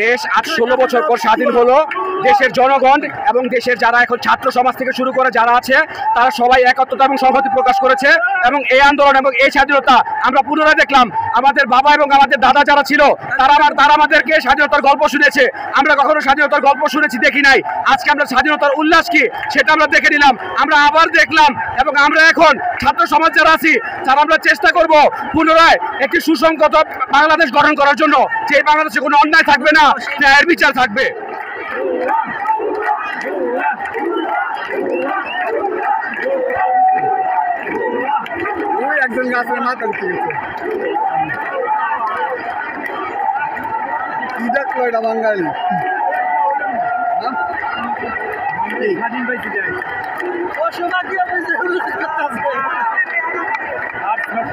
দেশ আজ 16 বছর পর স্বাধীন হলো। দেশের জনগণ এবং দেশের যারা এখন ছাত্র সমাজ থেকে শুরু করে যারা আছে তারা সবাই একত্রতা এবং সংহতি প্রকাশ করেছে এবং এই আন্দোলন এবং এই স্বাধীনতা আমরা পুনরায় দেখলাম। আমাদের বাবা এবং আমাদের দাদা যারা ছিল তারা আমাদেরকে স্বাধীনতার গল্প শুনেছে। আমরা কখনো স্বাধীনতার গল্প শুনেছি দেখি নাই। আজকে আমরা স্বাধীনতার উল্লাস কি সেটা আমরা দেখে নিলাম, আমরা আবার দেখলাম এবং আমরা এখন ছাত্র সমাজ যারা আছি তারা আমরা চেষ্টা করব পুনরায় একটি সুসংগত বাংলাদেশ গঠন করার জন্য, যে বাংলাদেশে কোনো অন্যায় থাকবে না, ন্যায়ের বিচার থাকবে। একজন গাছের মাথা কি দেখলো এটা বাঙালি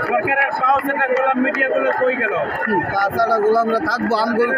সরকারের পাওয়া গোলাম মিডিয়া গুলো কই গেল? তাছাড়া গোলামরা থাকবো আমগুলো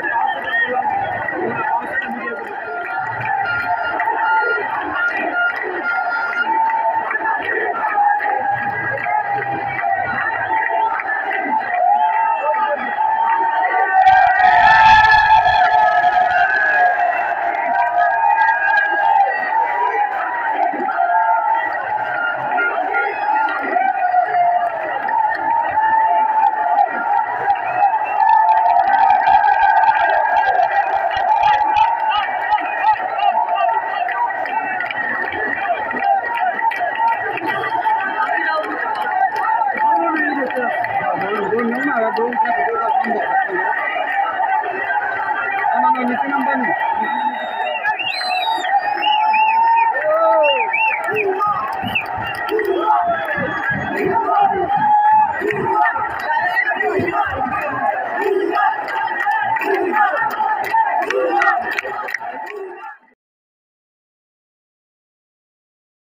Ano,